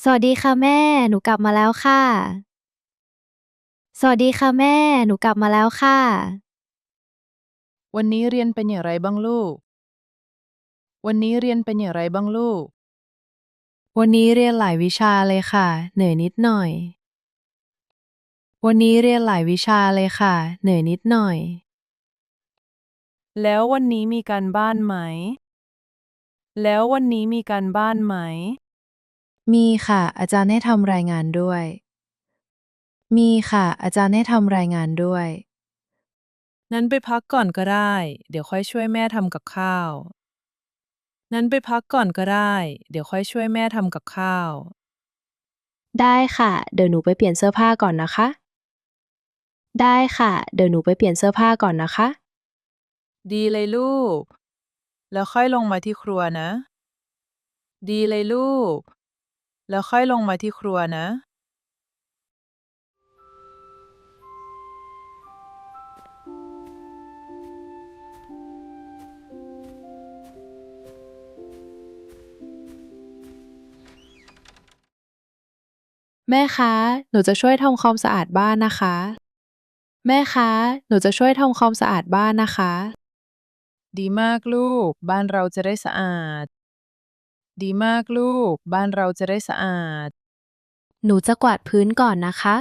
สวัสดีค่ะแม่ หนูกลับมาแล้วค่ะ สวัสดีค่ะแม่ หนูกลับมาแล้วค่ะ วันนี้เรียนเป็นอย่างไรบ้างลูก วันนี้เรียนเป็นอย่างไรบ้างลูก วันนี้เรียนหลายวิชาเลยค่ะ เหนื่อยนิดหน่อย วันนี้เรียนหลายวิชาเลยค่ะ เหนื่อยนิดหน่อย แล้ววันนี้มีการบ้านไหม แล้ววันนี้มีการบ้านไหม มีค่ะ อาจารย์ให้ทำรายงานด้วย มีค่ะ อาจารย์ให้ทำรายงานด้วย นั้นไปพักก่อนก็ได้ เดี๋ยวค่อยช่วยแม่ทำกับข้าว นั้นไปพักก่อนก็ได้ เดี๋ยวค่อยช่วยแม่ทำกับข้าว ได้ค่ะ เดี๋ยวหนูไปเปลี่ยนเสื้อผ้าก่อนนะคะ ได้ค่ะ เดี๋ยวหนูไปเปลี่ยนเสื้อผ้าก่อนนะคะ ดีเลยลูก แล้วค่อยลงมาที่ครัวนะ ดีเลยลูก แล้วค่อยลงมาที่ครัวนะ แม่คะ หนูจะช่วยทำความสะอาดบ้านนะคะ แม่คะ หนูจะช่วยทำความสะอาดบ้านนะคะ ดีมากลูก บ้านเราจะได้สะอาด ดีมากลูก บ้านเราจะได้สะอาด หนูจะกวาดพื้นก่อนนะคะ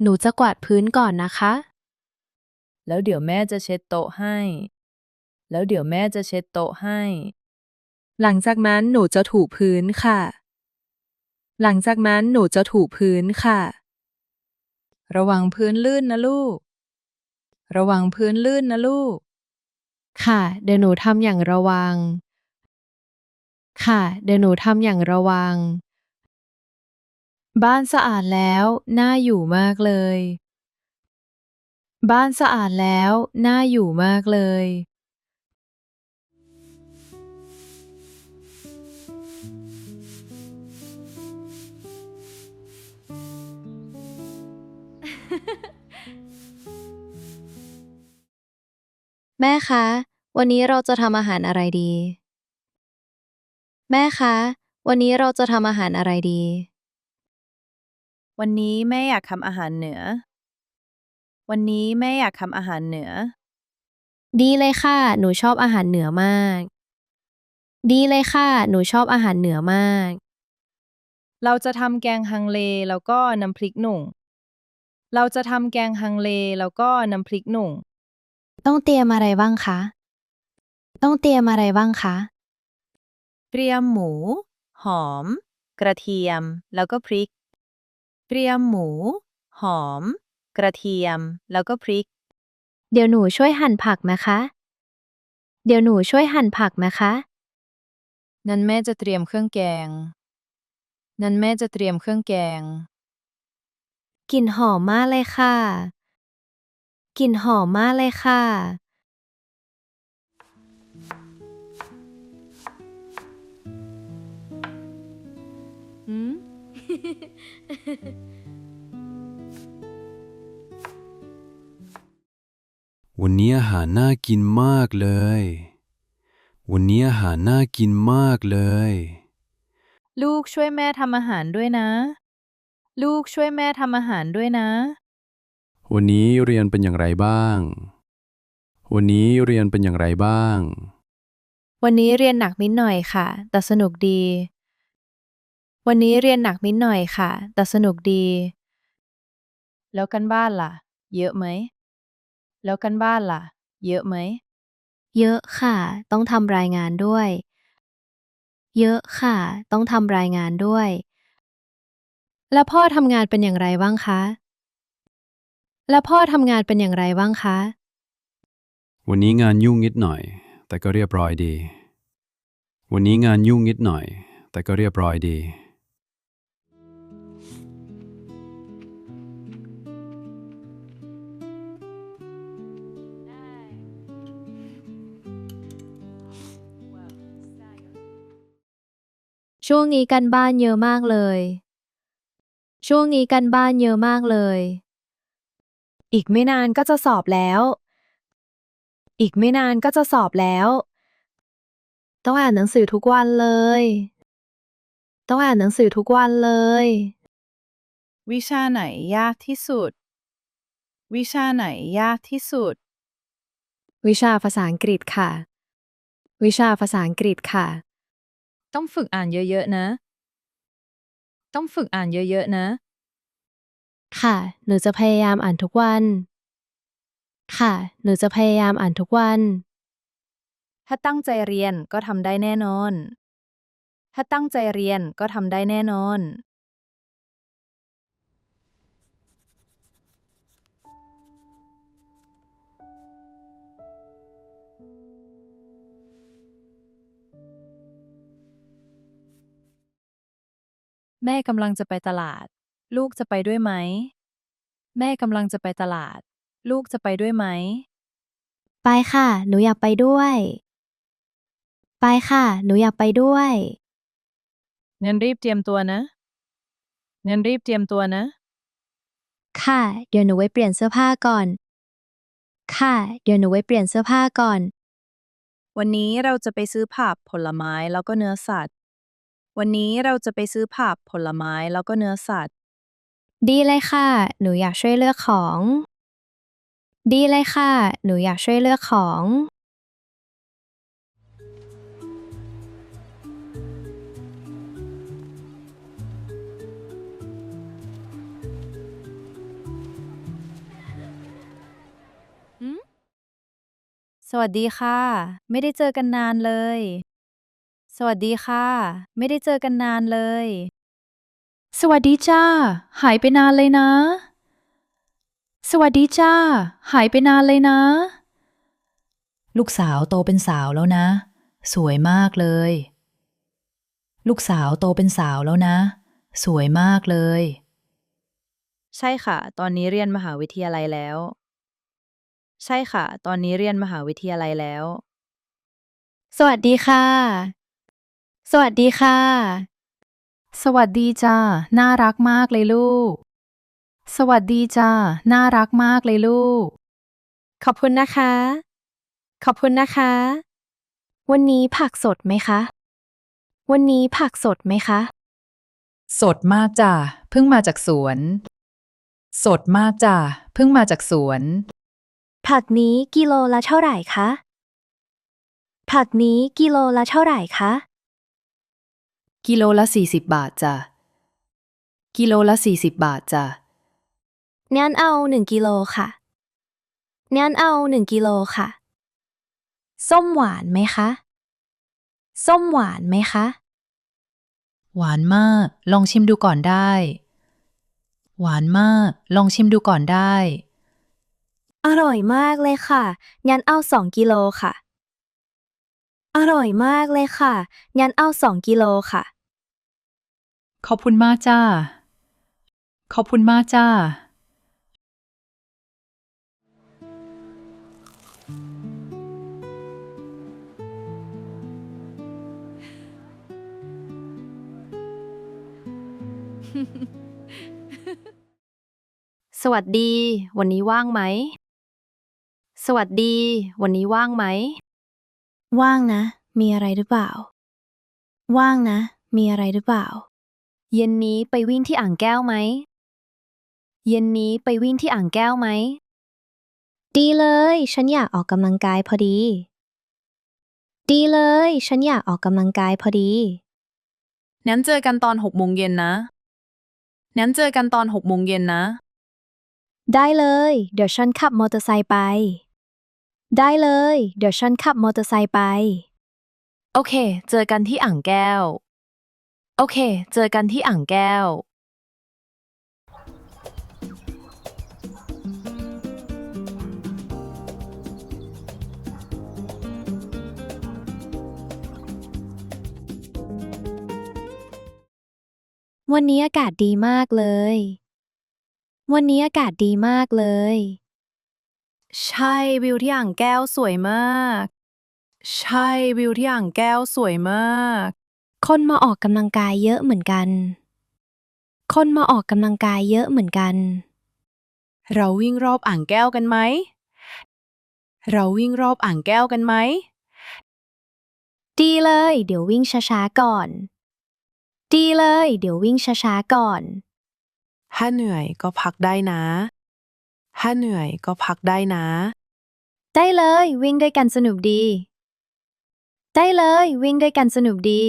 หนูจะกวาดพื้นก่อนนะคะ แล้วเดี๋ยวแม่จะเช็ดโต๊ะให้ แล้วเดี๋ยวแม่จะเช็ดโต๊ะให้ หลังจากนั้นหนูจะถูพื้นค่ะ หลังจากนั้นหนูจะถูพื้นค่ะ ระวังพื้นลื่นนะลูก ระวังพื้นลื่นนะลูก ค่ะ เดี๋ยวหนูทำอย่างระวัง ค่ะ เดี๋ยวหนูทำอย่างระวัง บ้านสะอาดแล้ว น่าอยู่มากเลย บ้านสะอาดแล้ว น่าอยู่มากเลย แม่คะ วันนี้เราจะทำอาหารอะไรดี แม่คะ วันนี้เราจะทำอาหารอะไรดี วันนี้แม่อยากทำอาหารเหนือ วันนี้แม่อยากทำอาหารเหนือ ดีเลยค่ะ หนูชอบอาหารเหนือมาก ดีเลยค่ะ หนูชอบอาหารเหนือมาก เราจะทำแกงฮังเลแล้วก็น้ำพริกหนุ่ม เราจะทำแกงฮังเลแล้วก็น้ำพริกหนุ่ม ต้องเตรียมอะไรบ้างคะ ต้องเตรียมอะไรบ้างคะ เตรียมหมู หอม กระเทียม แล้วก็พริก เตรียมหมู หอม กระเทียม แล้วก็พริก เดี๋ยวหนูช่วยหั่นผักนะคะ เดี๋ยวหนูช่วยหั่นผักนะคะ นั้นแม่จะเตรียมเครื่องแกง นั้นแม่จะเตรียมเครื่องแกง กลิ่นหอมมากเลยค่ะ กลิ่นหอมมากเลยค่ะ หืม วันนี้อาหารน่ากินมากเลย วันนี้อาหารน่ากินมากเลย ลูกช่วยแม่ทำอาหารด้วยนะ ลูกช่วยแม่ทำอาหารด้วยนะ วันนี้เรียนเป็นอย่างไรบ้าง วันนี้เรียนเป็นอย่างไรบ้าง วันนี้เรียนหนักนิดหน่อยค่ะ แต่สนุกดี วันนี้เรียนหนักนิดหน่อยค่ะ แต่สนุกดี แล้วกันบ้านล่ะ เยอะไหม แล้วกันบ้านล่ะ เยอะไหม เยอะค่ะ ต้องทำรายงานด้วย เยอะค่ะ ต้องทำรายงานด้วย แล้วพ่อทำงานเป็นอย่างไรบ้างคะ แล้วพ่อทำงานเป็นอย่างไรบ้างคะ วันนี้งานยุ่งนิดหน่อย แต่ก็เรียบร้อยดี วันนี้งานยุ่งนิดหน่อย แต่ก็เรียบร้อยดี ช่วงนี้การบ้านเยอะมากเลย ช่วงนี้การบ้านเยอะมากเลย อีกไม่นานก็จะสอบแล้ว อีกไม่นานก็จะสอบแล้ว ต้องอ่านหนังสือทุกวันเลย ต้องอ่านหนังสือทุกวันเลย วิชาไหนยากที่สุด วิชาไหนยากที่สุด วิชาภาษาอังกฤษค่ะ วิชาภาษาอังกฤษค่ะ ต้องฝึกอ่านเยอะๆนะ ต้องฝึกอ่านเยอะๆนะ ค่ะ หนูจะพยายามอ่านทุกวัน ค่ะ หนูจะพยายามอ่านทุกวัน ถ้าตั้งใจเรียนก็ทำได้แน่นอน ถ้าตั้งใจเรียนก็ทำได้แน่นอน แม่กำลังจะไปตลาด ลูกจะไปด้วยไหม แม่กำลังจะไปตลาด ลูกจะไปด้วยไหม ไปค่ะ หนูอยากไปด้วย ไปค่ะ หนูอยากไปด้วย งั้นรีบเตรียมตัวนะ งั้นรีบเตรียมตัวนะ ค่ะ เดี๋ยวหนูไว้เปลี่ยนเสื้อผ้าก่อน ค่ะ เดี๋ยวหนูไว้เปลี่ยนเสื้อผ้าก่อน วันนี้เราจะไปซื้อผักผลไม้แล้วก็เนื้อสัตว์ วันนี้เราจะไปซื้อผักผลไม้แล้วก็เนื้อสัตว์ ดีเลยค่ะ หนูอยากช่วยเลือกของ ดีเลยค่ะ หนูอยากช่วยเลือกของ สวัสดีค่ะ ไม่ได้เจอกันนานเลย สวัสดีค่ะ ไม่ได้เจอกันนานเลย สวัสดีจ้า หายไปนานเลยนะ สวัสดีจ้า หายไปนานเลยนะ ลูกสาวโตเป็นสาวแล้วนะ สวยมากเลย ลูกสาวโตเป็นสาวแล้วนะ สวยมากเลย ใช่ค่ะ ตอนนี้เรียนมหาวิทยาลัยแล้ว ใช่ค่ะ ตอนนี้เรียนมหาวิทยาลัยแล้ว สวัสดีค่ะ สวัสดีค่ะ สวัสดีจ้า น่ารักมากเลยลูก สวัสดีจ้า น่ารักมากเลยลูก ขอบคุณนะคะ ขอบคุณนะคะ วันนี้ผักสดไหมคะ วันนี้ผักสดไหมคะ สดมากจ้ะ เพิ่งมาจากสวน สดมากจ้ะ เพิ่งมาจากสวน ผักนี้กิโลละเท่าไหร่คะ ผักนี้กิโลละเท่าไหร่คะ กิโลละ40 บาทจ้ะ กิโลละ40 บาทจ้ะ งั้นเอา1 กิโลค่ะ งั้นเอา1 กิโลค่ะ ส้มหวานไหมคะ ส้มหวานไหมคะ หวานมาก ลองชิมดูก่อนได้ หวานมาก ลองชิมดูก่อนได้ อร่อยมากเลยค่ะ งั้นเอา2 กิโลค่ะ อร่อยมากเลยค่ะ งั้นเอา2 กิโลค่ะ ขอบคุณมากจ้า ขอบคุณมากจ้า สวัสดี วันนี้ว่างไหม สวัสดี วันนี้ว่างไหม ว่างนะ มีอะไรหรือเปล่า ว่างนะ มีอะไรหรือเปล่า เย็นนี้ไปวิ่งที่อ่างแก้วไหม เย็นนี้ไปวิ่งที่อ่างแก้วไหม ดีเลย ฉันอยากออกกำลังกายพอดี ดีเลย ฉันอยากออกกำลังกายพอดี งั้นเจอกันตอน6 โมงเย็นนะ งั้นเจอกันตอน6 โมงเย็นนะ ได้เลย เดี๋ยวฉันขับมอเตอร์ไซค์ไป ได้เลย เดี๋ยวฉันขับมอเตอร์ไซค์ไป โอเค เจอกันที่อ่างแก้ว โอเค เจอกันที่อ่างแก้ว วันนี้อากาศดีมากเลย วันนี้อากาศดีมากเลย ใช่วิวที่อ่างแก้วสวยมาก ใช่วิวที่อ่างแก้วสวยมาก คนมาออกกำลังกายเยอะเหมือนกัน คนมาออกกำลังกายเยอะเหมือนกัน เราวิ่งรอบอ่างแก้วกันไหม เราวิ่งรอบอ่างแก้วกันไหม ดีเลย เดี๋ยววิ่งช้าๆก่อน ดีเลย เดี๋ยววิ่งช้าๆก่อน ถ้าเหนื่อยก็พักได้นะ ถ้าเหนื่อยก็พักได้นะ ได้เลย วิ่งด้วยกันสนุกดี ได้เลย วิ่งด้วยกันสนุกดี